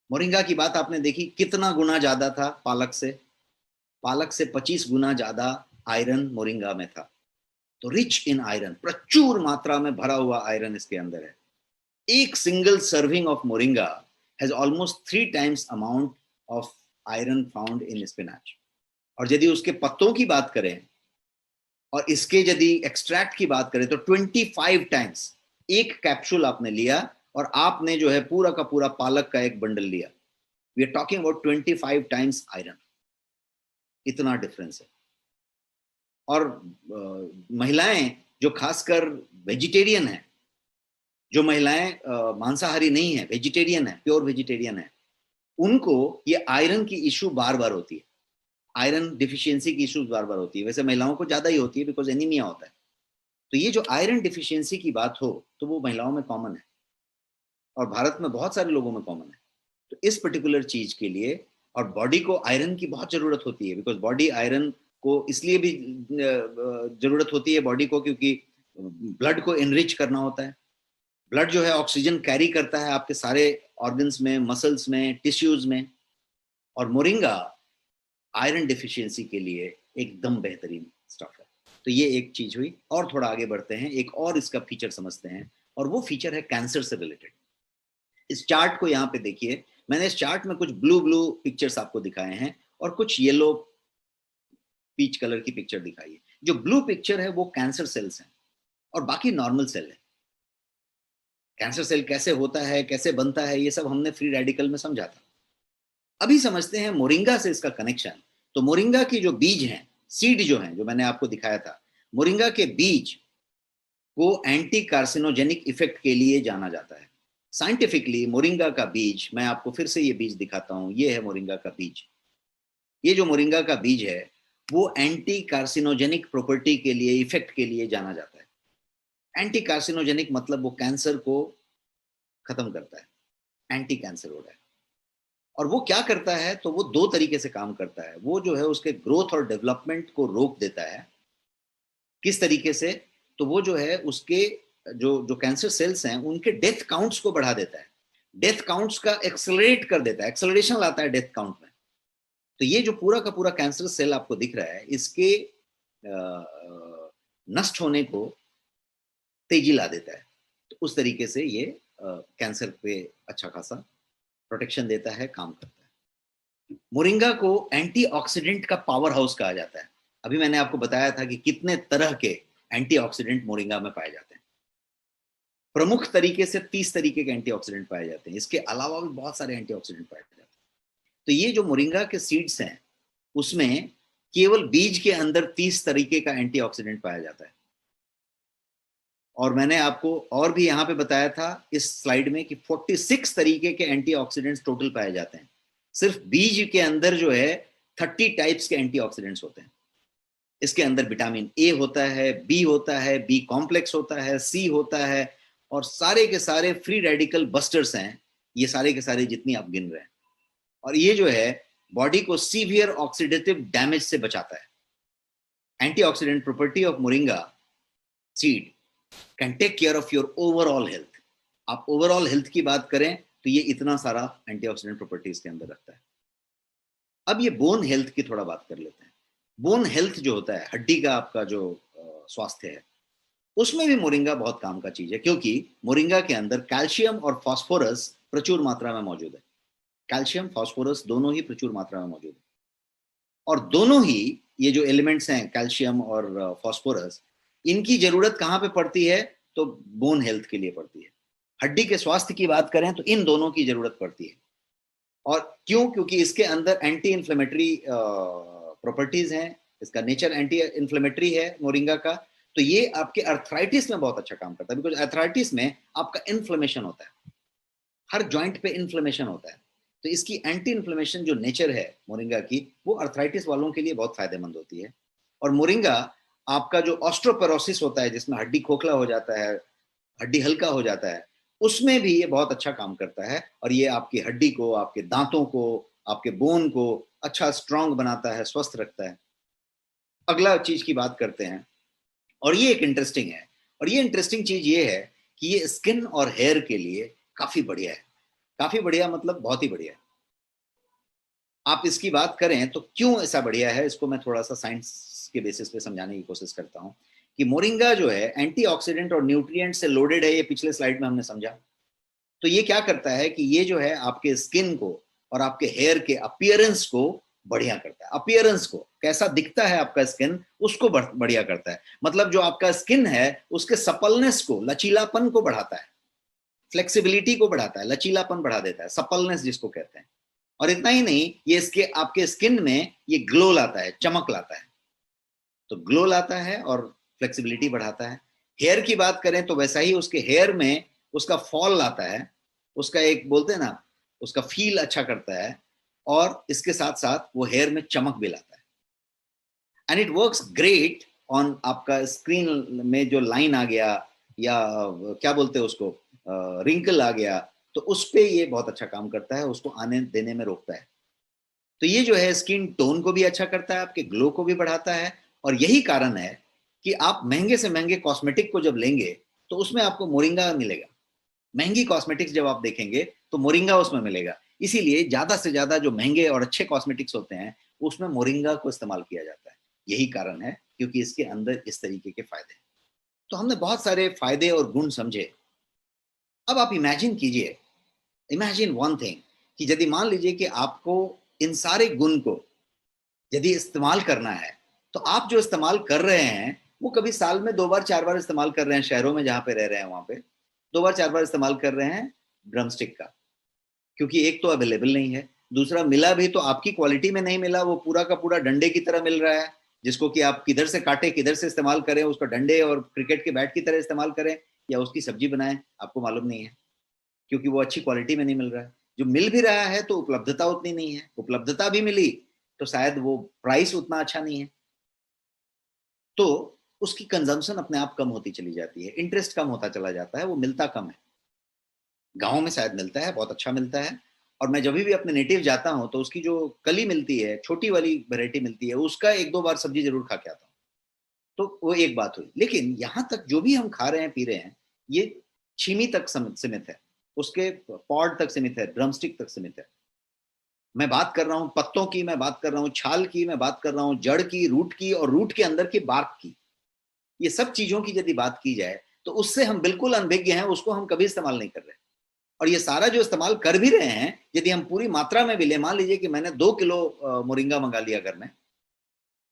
मोरिंगा की बात आपने देखी, कितना गुना ज्यादा था पालक से 25 गुना ज्यादा आयरन मोरिंगा में था। तो रिच इन आयरन, प्रचुर मात्रा में भरा हुआ आयरन इसके अंदर है। एक single serving of moringa has almost 3 times amount of iron found in spinach. और यदि उसके पत्तों की बात करें और इसके यदि एक्सट्रैक्ट की बात करें तो 25 times, एक कैप्सूल आपने लिया और आपने जो है पूरा का पूरा पालक का एक बंडल लिया, we are talking about 25 times iron, इतना डिफरेंस है। और महिलाएं जो खासकर वेजिटेरियन है, जो महिलाएं मांसाहारी नहीं है, वेजिटेरियन है, प्योर वेजिटेरियन है, उनको ये आयरन की इशू बार बार होती है, आयरन डिफिशियंसी की इश्यूज बार बार होती है। वैसे महिलाओं को ज्यादा ही होती है, बिकॉज एनीमिया होता है। तो ये जो आयरन डिफिशियंसी की बात हो तो वो महिलाओं में कॉमन है, और भारत में बहुत सारे लोगों में कॉमन है। तो इस पर्टिकुलर चीज के लिए, और बॉडी को आयरन की बहुत जरूरत होती है, बिकॉज बॉडी आयरन को इसलिए भी जरूरत होती है बॉडी को, क्योंकि ब्लड को एनरिच करना होता है। ब्लड जो है ऑक्सीजन कैरी करता है आपके सारे ऑर्गन्स में, मसल्स में, टिश्यूज में, और मोरिंगा आयरन डिफिशियंसी के लिए एकदम बेहतरीन स्टफ है। तो ये एक चीज हुई। और थोड़ा आगे बढ़ते हैं, एक और इसका फीचर समझते हैं, और वो फीचर है कैंसर से रिलेटेड। इस चार्ट को यहाँ पे देखिए, मैंने इस चार्ट में कुछ ब्लू ब्लू पिक्चर्स आपको दिखाए हैं और कुछ येलो पीच कलर की पिक्चर दिखाई है। जो ब्लू पिक्चर है वो कैंसर सेल्स हैं और बाकी नॉर्मल सेल है। कैंसर सेल कैसे होता है, कैसे बनता है, ये सब हमने फ्री रेडिकल में समझा था। अभी समझते हैं मोरिंगा से इसका कनेक्शन। तो मोरिंगा की जो बीज हैं, सीड जो हैं, जो मैंने आपको दिखाया था, मोरिंगा के बीज को एंटी कार्सिनोजेनिक इफेक्ट के लिए जाना जाता है। साइंटिफिकली मोरिंगा का बीज, मैं आपको फिर से ये बीज दिखाता हूं, ये है मोरिंगा का बीज। ये जो मोरिंगा का बीज है वो एंटी कार्सिनोजेनिक प्रॉपर्टी के लिए, इफेक्ट के लिए जाना जाता है। एंटी कार्सिनोजेनिक मतलब वो कैंसर को खत्म करता है, एंटी कैंसर हो रहा है। और वो क्या करता है, तो वो दो तरीके से काम करता है। वो जो है उसके ग्रोथ और डेवलपमेंट को रोक देता है। किस तरीके से, तो वो जो है उसके जो जो कैंसर सेल्स हैं उनके डेथ काउंट्स को बढ़ा देता है, डेथ काउंट्स का एक्सेलरेट कर देता है, एक्सेलरेशन लाता है डेथ काउंट में। तो ये जो पूरा का पूरा कैंसर सेल आपको दिख रहा है, इसके नष्ट होने को तेजी ला देता है। तो उस तरीके से ये कैंसर पे अच्छा खासा प्रोटेक्शन देता है, काम करता है। मोरिंगा को एंटीऑक्सीडेंट का पावर हाउस कहा जाता है। अभी मैंने आपको बताया था कि कितने तरह के एंटीऑक्सीडेंट मोरिंगा में पाए जाते हैं। प्रमुख तरीके से 30 तरीके के एंटीऑक्सीडेंट पाए जाते हैं, इसके अलावा भी बहुत सारे एंटीऑक्सीडेंट पाए जाते हैं। तो ये जो मोरिंगा के सीड्स हैं उसमें केवल बीज के अंदर 30 तरीके का एंटीऑक्सीडेंट पाया जाता है। और मैंने आपको और भी यहाँ पे बताया था इस स्लाइड में कि 46 तरीके के एंटीऑक्सीडेंट्स टोटल पाए जाते हैं। सिर्फ बीज के अंदर जो है 30 टाइप्स के एंटीऑक्सीडेंट्स होते हैं। इसके अंदर विटामिन ए होता है, बी होता है, बी कॉम्प्लेक्स होता है, सी होता है, और सारे के सारे फ्री रेडिकल बस्टर्स हैं, ये सारे के सारे जितनी आप गिन रहे हैं। और ये जो है बॉडी को सीवियर ऑक्सीडेटिव डैमेज से बचाता है। Antioxidant property of moringa seed can take care of your overall health. आप ओवरऑल हेल्थ की बात करें तो ये इतना सारा एंटीऑक्सीडेंट प्रॉपर्टीज के अंदर रखता है। अब ये बोन हेल्थ की थोड़ा बात कर लेते हैं। बोन हेल्थ जो होता है, हड्डी का आपका जो स्वास्थ्य है, उसमें भी मोरिंगा बहुत काम का चीज है, क्योंकि मोरिंगा के अंदर कैल्शियम और फास्फोरस प्रचुर मात्रा में मौजूद है। कैल्शियम फास्फोरस दोनों ही प्रचुर मात्रा में मौजूद है, और दोनों ही ये जो एलिमेंट्स हैं कैल्शियम और फास्फोरस, इनकी जरूरत कहाँ पे पड़ती है? तो बोन हेल्थ के लिए पड़ती है। हड्डी के स्वास्थ्य की बात करें तो इन दोनों की जरूरत पड़ती है। और क्यों? क्योंकि इसके अंदर एंटी इन्फ्लेमेटरी प्रॉपर्टीज हैं, इसका नेचर एंटी इन्फ्लेमेटरी है मोरिंगा का। तो ये आपके अर्थराइटिस में बहुत अच्छा काम करता है, बिकॉज अर्थराइटिस में आपका इन्फ्लेमेशन होता है, हर जॉइंट पे इन्फ्लेमेशन होता है। तो इसकी एंटी इन्फ्लेमेशन जो नेचर है मोरिंगा की, वो अर्थराइटिस वालों के लिए बहुत फायदेमंद होती है। और मोरिंगा आपका जो ऑस्ट्रोपेरोसिस होता है, जिसमें हड्डी खोखला हो जाता है, हड्डी हल्का हो जाता है, उसमें भी ये बहुत अच्छा काम करता है। और ये आपकी हड्डी को, आपके दांतों को, आपके बोन को अच्छा स्ट्रांग बनाता है, स्वस्थ रखता है। अगला चीज की बात करते हैं, और ये एक इंटरेस्टिंग है, और ये इंटरेस्टिंग चीज ये है कि ये स्किन और हेयर के लिए काफी बढ़िया है। काफी बढ़िया मतलब बहुत ही बढ़िया है। आप इसकी बात करें तो क्यों ऐसा बढ़िया है, इसको मैं थोड़ा सा साइंस के बेसिस पे समझाने की कोशिश करता हूं कि मोरिंगा जो है एंटीऑक्सीडेंट और न्यूट्रिएंट से लोडेड है। ये पिछले स्लाइड में हमने समझा। तो ये क्या करता है कि ये जो है आपके स्किन को और आपके हेयर के अपीयरेंस को बढ़िया करता है। अपीयरेंस को, कैसा दिखता है आपका स्किन, उसको बढ़िया करता है। मतलब जो आपका स्किन है उसके सपलनेस को, लचीलापन को बढ़ाता है, फ्लेक्सिबिलिटी को बढ़ाता है, लचीलापन बढ़ा देता है, सपलनेस जिसको कहते हैं। और इतना ही नहीं, ये इसके आपके स्किन में ये ग्लो लाता है, चमक लाता है। तो ग्लो लाता है और फ्लेक्सिबिलिटी बढ़ाता है। हेयर की बात करें तो वैसा ही, उसके हेयर में उसका फॉल लाता है, उसका एक बोलते हैं ना, उसका फील अच्छा करता है, और इसके साथ साथ वो हेयर में चमक भी लाता है। And it works great on आपका स्क्रीन में जो लाइन आ गया, या क्या बोलते हैं उसको, रिंकल आ गया, तो उस पे ये बहुत अच्छा काम करता है, उसको आने देने में रोकता है। तो ये जो है स्किन टोन को भी अच्छा करता है, आपके ग्लो को भी बढ़ाता है। और यही कारण है कि आप महंगे से महंगे कॉस्मेटिक को जब लेंगे तो उसमें आपको मोरिंगा मिलेगा। महंगी कॉस्मेटिक्स जब आप देखेंगे तो मोरिंगा उसमें मिलेगा। इसीलिए ज्यादा से ज्यादा जो महंगे और अच्छे कॉस्मेटिक्स होते हैं उसमें मोरिंगा को इस्तेमाल किया जाता है। यही कारण है, क्योंकि इसके अंदर इस तरीके के फायदे हैं। तो हमने बहुत सारे फायदे और गुण समझे। अब आप इमेजिन कीजिए, इमेजिन वन थिंग, कि यदि मान लीजिए कि आपको इन सारे गुण को यदि इस्तेमाल करना है, तो आप जो इस्तेमाल कर रहे हैं वो कभी साल में 2 बार 4 बार इस्तेमाल कर रहे हैं, शहरों में जहां पे रह रहे हैं वहां पे 2 बार 4 बार इस्तेमाल कर रहे हैं ड्रमस्टिक का, क्योंकि एक तो अवेलेबल नहीं है, दूसरा मिला भी तो आपकी क्वालिटी में नहीं मिला, वो पूरा का पूरा डंडे की तरह मिल रहा है, जिसको कि आप किधर से काटे, किधर से इस्तेमाल करें, उसको डंडे और क्रिकेट के बैट की तरह इस्तेमाल करें या उसकी सब्जी बनाएं, आपको मालूम नहीं है, क्योंकि वो अच्छी क्वालिटी में नहीं मिल रहा है। जो मिल भी रहा है तो उपलब्धता उतनी नहीं है, उपलब्धता भी मिली तो शायद वो प्राइस उतना अच्छा नहीं है, तो उसकी कंजम्पशन अपने आप कम होती चली जाती है, इंटरेस्ट कम होता चला जाता है, वो मिलता कम है। गाँव में शायद मिलता है, बहुत अच्छा मिलता है, और मैं जब भी अपने नेटिव जाता हूँ तो उसकी जो कली मिलती है, छोटी वाली वैरायटी मिलती है, उसका 1-2 बार सब्जी जरूर खा के आता हूँ। तो वो एक बात हुई। लेकिन यहाँ तक जो भी हम खा रहे हैं, पी रहे हैं, ये छीमी तक सीमित है, उसके पॉड तक सीमित है, ड्रमस्टिक तक सीमित है। मैं बात कर रहा हूँ पत्तों की, मैं बात कर रहा हूँ छाल की, मैं बात कर रहा हूँ जड़ की, रूट की, और रूट के अंदर की बार्क की। ये सब चीजों की यदि बात की जाए तो उससे हम बिल्कुल अनभिज्ञ हैं, उसको हम कभी इस्तेमाल नहीं कर रहे। और ये सारा जो इस्तेमाल कर भी रहे हैं, यदि हम पूरी मात्रा में भी ले, मान लीजिए कि मैंने 2 किलो मोरिंगा मंगा लिया घर में,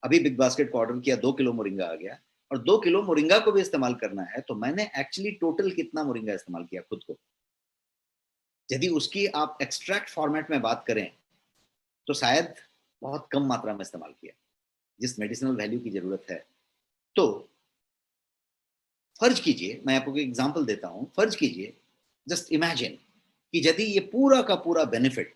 अभी बिग बास्केट को ऑर्डर किया, 2 किलो मोरिंगा आ गया, और 2 किलो मोरिंगा को भी इस्तेमाल करना है, तो मैंने एक्चुअली टोटल कितना मोरिंगा इस्तेमाल किया खुद को, यदि उसकी आप एक्सट्रैक्ट फॉर्मेट में बात करें तो शायद बहुत कम मात्रा में इस्तेमाल किया, जिस मेडिसिनल वैल्यू की जरूरत है। तो फर्ज कीजिए, मैं आपको एक एग्जांपल देता हूं, फर्ज कीजिए, जस्ट इमेजिन कि यदि ये पूरा का पूरा बेनिफिट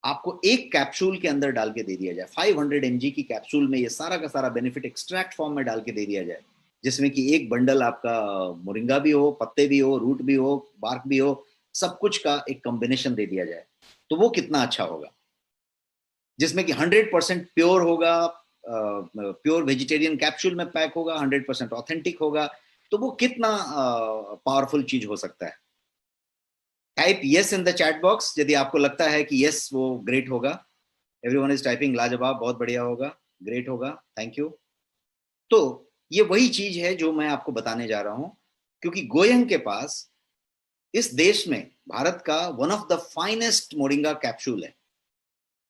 आपको एक कैप्सूल के अंदर डाल के दे दिया जाए, 500 mg की कैप्सूल में ये सारा का सारा बेनिफिट एक्सट्रैक्ट फॉर्म में डाल के दे दिया जाए, जिसमें कि एक बंडल आपका मोरिंगा भी हो, पत्ते भी हो, रूट भी हो, बार्क भी हो, सब कुछ का एक कॉम्बिनेशन दे दिया जाए, तो वो कितना अच्छा होगा। जिसमें कि 100% प्योर होगा, प्योर वेजिटेरियन कैप्सूल में पैक होगा, 100% ऑथेंटिक होगा, तो वो कितना पावरफुल चीज हो सकता है। Type yes in the chat box यदि आपको लगता है कि यस वो ग्रेट होगा। एवरीवन इज टाइपिंग लाजवाब, बहुत बढ़िया होगा, ग्रेट होगा, थैंक यू। तो ये वही चीज है जो मैं आपको बताने जा रहा हूं, क्योंकि गोयंग के पास इस देश में भारत का one of the finest moringa capsule है,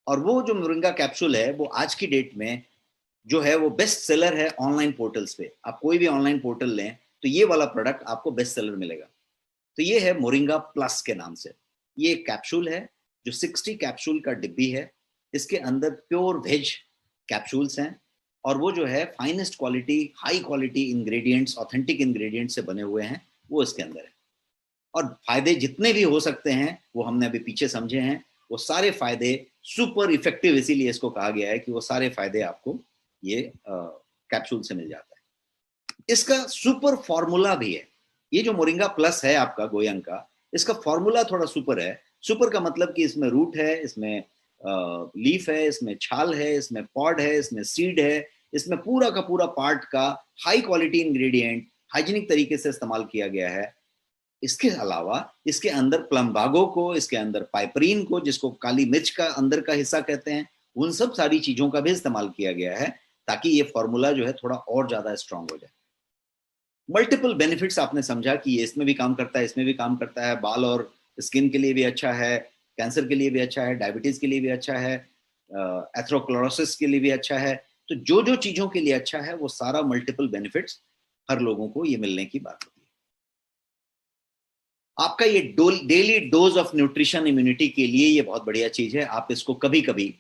और वो जो मोरिंगा कैप्सूल है वो आज की डेट में जो है वो बेस्ट सेलर है ऑनलाइन पोर्टल्स पे। आप कोई भी ऑनलाइन पोर्टल लें तो ये वाला प्रोडक्ट आपको बेस्ट सेलर मिलेगा। तो ये है मोरिंगा प्लस के नाम से। ये एक कैप्सूल है जो 60 कैप्सूल का डिब्बी है। इसके अंदर प्योर वेज कैप्सूल्स हैं, और वो जो है finest quality, high quality ingredients, authentic ingredients से बने हुए हैं, वो इसके अंदर है। और फायदे जितने भी हो सकते हैं वो हमने अभी पीछे समझे हैं, वो सारे फायदे सुपर इफेक्टिव, इसीलिए इसको कहा गया है कि वो सारे फायदे आपको ये कैप्सूल से मिल जाता है। इसका सुपर फॉर्मूला भी है। ये जो मोरिंगा प्लस है आपका गोयंग का, इसका फॉर्मूला थोड़ा सुपर है। सुपर का मतलब कि इसमें रूट है, इसमें लीफ है, इसमें छाल है, इसमें पॉड है, इसमें सीड है, इसमें पूरा का पूरा पार्ट का हाई क्वालिटी इंग्रेडिएंट हाइजीनिक तरीके से इस्तेमाल किया गया है। इसके अलावा इसके अंदर प्लम्बागो को, इसके अंदर पाइपरीन को, जिसको काली मिर्च का अंदर का हिस्सा कहते हैं, उन सब सारी चीजों का भी इस्तेमाल किया गया है, ताकि ये फॉर्मूला जो है थोड़ा और ज्यादा स्ट्रांग हो जाए। मल्टीपल बेनिफिट्स आपने समझा कि ये इसमें भी काम करता है, इसमें भी काम करता है, बाल और स्किन के लिए भी अच्छा है, कैंसर के लिए भी अच्छा है, डायबिटीज के लिए भी अच्छा है, एथेरोस्क्लेरोसिस के लिए भी अच्छा है। तो जो जो चीजों के लिए अच्छा है वो सारा मल्टीपल बेनिफिट्स हर लोगों को ये मिलने की बात होती है। आपका ये daily dose of nutrition immunity के लिए ये बहुत बढ़िया चीज है। आप इसको कभी कभी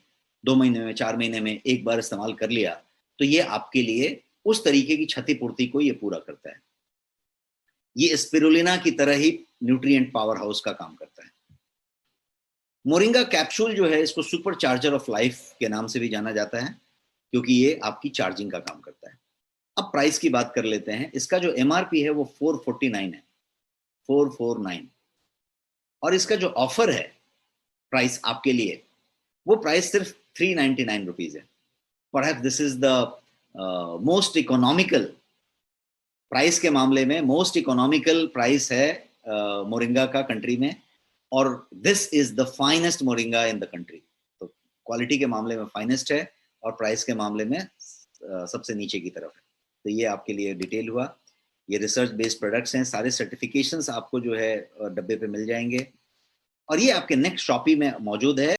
2 महीने में, 4 महीने में एक बार इस्तेमाल कर लिया तो ये आपके लिए उस तरीके की क्षतिपूर्ति को ये पूरा करता है। ये स्पिरुलिना की तरह ही न्यूट्रिएंट पावर हाउस का काम करता है। मोरिंगा कैप्सूल जो है इसको सुपर चार्जर ऑफ लाइफ के नाम से भी जाना जाता है, क्योंकि ये आपकी चार्जिंग का काम करता है। अब प्राइस की बात कर लेते हैं। इसका जो एमआरपी है वो 449 है, 449, और इसका जो ऑफर है प्राइस आपके लिए, वो प्राइस सिर्फ 399 रुपीज है। Perhaps this is the most economical price के मामले में, मोस्ट इकोनॉमिकल प्राइस है मोरिंगा का कंट्री में, और this is the finest moringa in the country. तो क्वालिटी के मामले में फाइनेस्ट है और प्राइस के मामले में सबसे नीचे की तरफ है। तो ये आपके लिए डिटेल हुआ। ये रिसर्च बेस्ड प्रोडक्ट्स हैं, सारे सर्टिफिकेशंस आपको जो है डब्बे पे मिल जाएंगे, और ये आपके नेक्स्ट शॉपी में मौजूद है।